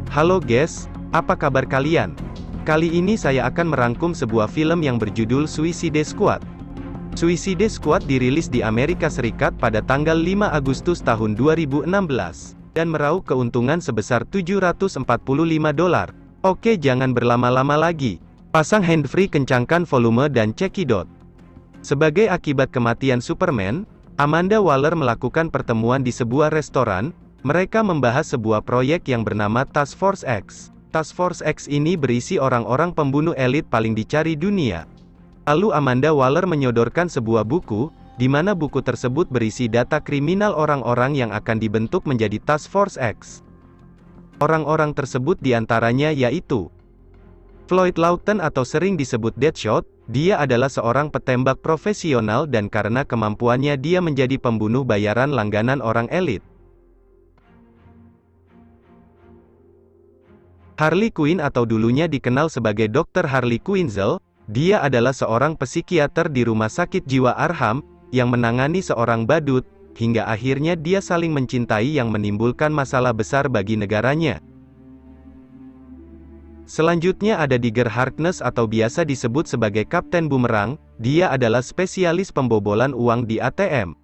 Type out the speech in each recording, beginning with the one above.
Halo guys, apa kabar kalian? Kali ini saya akan merangkum sebuah film yang berjudul Suicide Squad. Suicide Squad dirilis di Amerika Serikat pada tanggal 5 Agustus tahun 2016, dan meraup keuntungan sebesar $745. Oke, jangan berlama-lama lagi. Pasang handfree, kencangkan volume dan cekidot. Sebagai akibat kematian Superman, Amanda Waller melakukan pertemuan di sebuah restoran. Mereka membahas sebuah proyek yang bernama Task Force X. Task Force X ini berisi orang-orang pembunuh elit paling dicari dunia. Lalu Amanda Waller menyodorkan sebuah buku, di mana buku tersebut berisi data kriminal orang-orang yang akan dibentuk menjadi Task Force X. Orang-orang tersebut diantaranya yaitu Floyd Lawton atau sering disebut Deadshot. Dia adalah seorang petembak profesional dan karena kemampuannya dia menjadi pembunuh bayaran langganan orang elit. Harley Quinn atau dulunya dikenal sebagai Dr. Harley Quinzel, dia adalah seorang psikiater di rumah sakit jiwa Arkham, yang menangani seorang badut, hingga akhirnya dia saling mencintai yang menimbulkan masalah besar bagi negaranya. Selanjutnya ada Digger Harkness atau biasa disebut sebagai Kapten Boomerang, dia adalah spesialis pembobolan uang di ATM.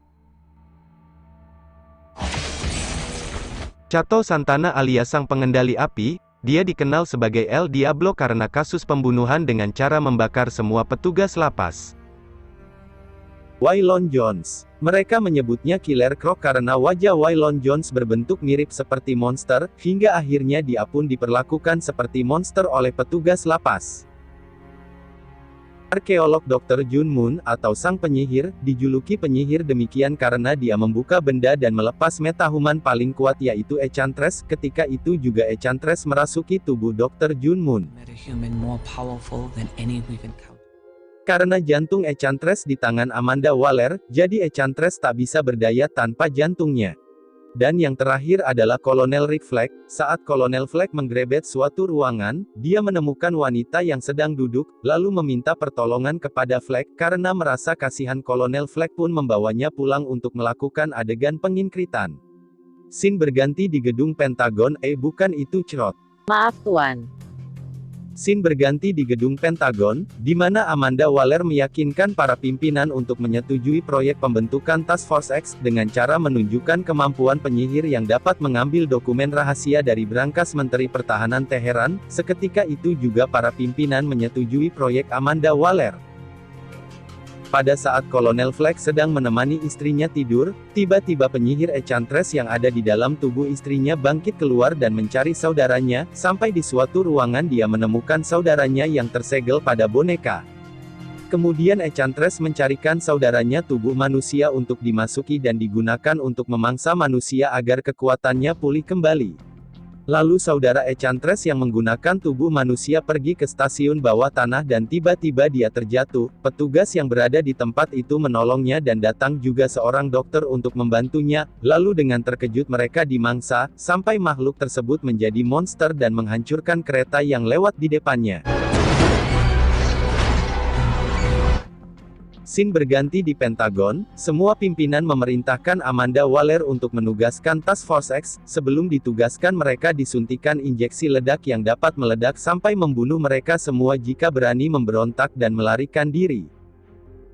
Chato Santana alias Sang Pengendali Api, dia dikenal sebagai El Diablo karena kasus pembunuhan dengan cara membakar semua petugas lapas. Waylon Jones. Mereka menyebutnya Killer Croc karena wajah Waylon Jones berbentuk mirip seperti monster, hingga akhirnya dia pun diperlakukan seperti monster oleh petugas lapas. Arkeolog Dr. Jun Moon, atau Sang Penyihir, dijuluki penyihir demikian karena dia membuka benda dan melepas metahuman paling kuat yaitu Enchantress. Ketika itu juga Enchantress merasuki tubuh Dr. Jun Moon. Karena jantung Enchantress di tangan Amanda Waller, jadi Enchantress tak bisa berdaya tanpa jantungnya. Dan yang terakhir adalah Kolonel Rick Flag. Saat Kolonel Flag menggerebek suatu ruangan, dia menemukan wanita yang sedang duduk, lalu meminta pertolongan kepada Flag, karena merasa kasihan Kolonel Flag pun membawanya pulang untuk melakukan adegan penginkritan. Scene berganti di gedung Pentagon, bukan itu cerot. Maaf Tuan. Scene berganti di gedung Pentagon, di mana Amanda Waller meyakinkan para pimpinan untuk menyetujui proyek pembentukan Task Force X, dengan cara menunjukkan kemampuan penyihir yang dapat mengambil dokumen rahasia dari brankas Menteri Pertahanan Teheran. Seketika itu juga para pimpinan menyetujui proyek Amanda Waller. Pada saat Kolonel Flag sedang menemani istrinya tidur, tiba-tiba penyihir Enchantress yang ada di dalam tubuh istrinya bangkit keluar dan mencari saudaranya. Sampai di suatu ruangan dia menemukan saudaranya yang tersegel pada boneka. Kemudian Enchantress mencarikan saudaranya tubuh manusia untuk dimasuki dan digunakan untuk memangsa manusia agar kekuatannya pulih kembali. Lalu saudara Enchantress yang menggunakan tubuh manusia pergi ke stasiun bawah tanah dan tiba-tiba dia terjatuh. Petugas yang berada di tempat itu menolongnya dan datang juga seorang dokter untuk membantunya. Lalu dengan terkejut mereka dimangsa, sampai makhluk tersebut menjadi monster dan menghancurkan kereta yang lewat di depannya. Scene berganti di Pentagon, semua pimpinan memerintahkan Amanda Waller untuk menugaskan Task Force X. Sebelum ditugaskan mereka disuntikan injeksi ledak yang dapat meledak sampai membunuh mereka semua jika berani memberontak dan melarikan diri.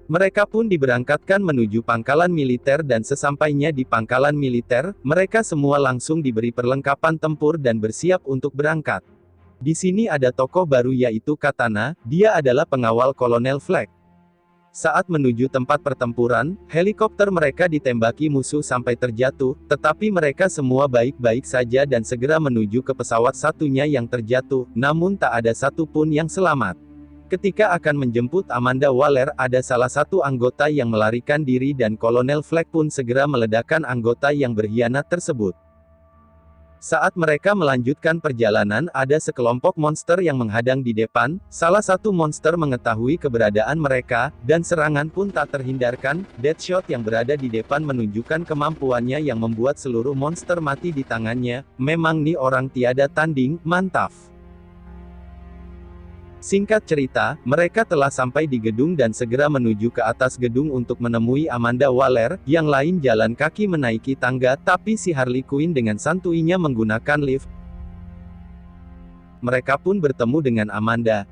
Mereka pun diberangkatkan menuju pangkalan militer dan sesampainya di pangkalan militer, mereka semua langsung diberi perlengkapan tempur dan bersiap untuk berangkat. Di sini ada tokoh baru yaitu Katana, dia adalah pengawal Kolonel Flag. Saat menuju tempat pertempuran, helikopter mereka ditembaki musuh sampai terjatuh, tetapi mereka semua baik-baik saja dan segera menuju ke pesawat satunya yang terjatuh, namun tak ada satu pun yang selamat. Ketika akan menjemput Amanda Waller, ada salah satu anggota yang melarikan diri dan Kolonel Flag pun segera meledakkan anggota yang berkhianat tersebut. Saat mereka melanjutkan perjalanan, ada sekelompok monster yang menghadang di depan. Salah satu monster mengetahui keberadaan mereka, dan serangan pun tak terhindarkan. Deadshot yang berada di depan menunjukkan kemampuannya yang membuat seluruh monster mati di tangannya. Memang nih orang tiada tanding, mantap. Singkat cerita, mereka telah sampai di gedung dan segera menuju ke atas gedung untuk menemui Amanda Waller. Yang lain jalan kaki menaiki tangga, tapi si Harley Quinn dengan santuinya menggunakan lift. mereka pun bertemu dengan Amanda.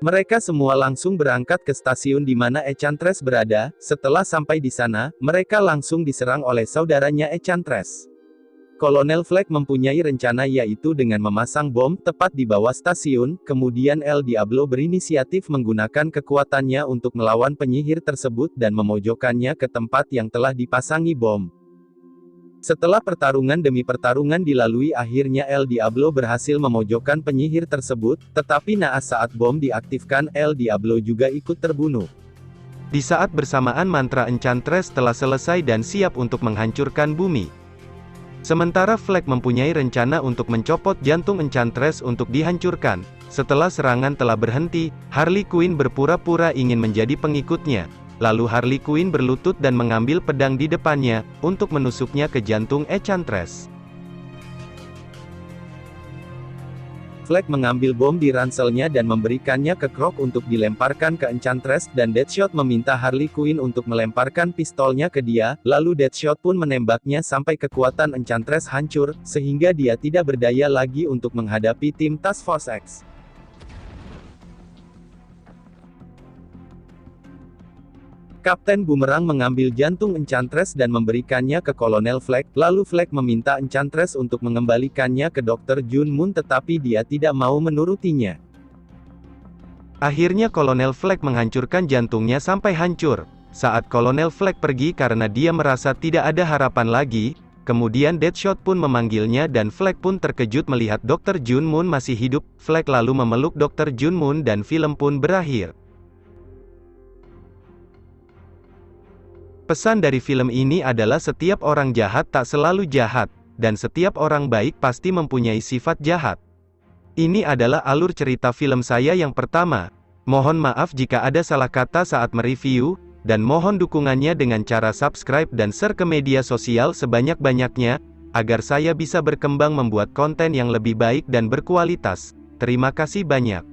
Mereka semua langsung berangkat ke stasiun di mana Enchantress berada. Setelah sampai di sana, mereka langsung diserang oleh saudaranya Enchantress. Kolonel Flag mempunyai rencana yaitu dengan memasang bom tepat di bawah stasiun, kemudian El Diablo berinisiatif menggunakan kekuatannya untuk melawan penyihir tersebut dan memojokkannya ke tempat yang telah dipasangi bom. Setelah pertarungan demi pertarungan dilalui, akhirnya El Diablo berhasil memojokkan penyihir tersebut, tetapi naas saat bom diaktifkan, El Diablo juga ikut terbunuh. Di saat bersamaan mantra Enchantress telah selesai dan siap untuk menghancurkan bumi. Sementara Flag mempunyai rencana untuk mencopot jantung Enchantress untuk dihancurkan. Setelah serangan telah berhenti, Harley Quinn berpura-pura ingin menjadi pengikutnya. Lalu Harley Quinn berlutut dan mengambil pedang di depannya, untuk menusuknya ke jantung Enchantress. Flag mengambil bom di ranselnya dan memberikannya ke Croc untuk dilemparkan ke Enchantress, dan Deadshot meminta Harley Quinn untuk melemparkan pistolnya ke dia, lalu Deadshot pun menembaknya sampai kekuatan Enchantress hancur, sehingga dia tidak berdaya lagi untuk menghadapi tim Task Force X. Kapten Boomerang mengambil jantung Enchantress dan memberikannya ke Kolonel Flag, lalu Flag meminta Enchantress untuk mengembalikannya ke Dr. Jun Moon tetapi dia tidak mau menurutinya. Akhirnya Kolonel Flag menghancurkan jantungnya sampai hancur. Saat Kolonel Flag pergi karena dia merasa tidak ada harapan lagi, kemudian Deadshot pun memanggilnya dan Flag pun terkejut melihat Dr. Jun Moon masih hidup. Flag lalu memeluk Dr. Jun Moon dan film pun berakhir. Pesan dari film ini adalah setiap orang jahat tak selalu jahat, dan setiap orang baik pasti mempunyai sifat jahat. Ini adalah alur cerita film saya yang pertama. Mohon maaf jika ada salah kata saat mereview, dan mohon dukungannya dengan cara subscribe dan share ke media sosial sebanyak-banyaknya, agar saya bisa berkembang membuat konten yang lebih baik dan berkualitas. Terima kasih banyak.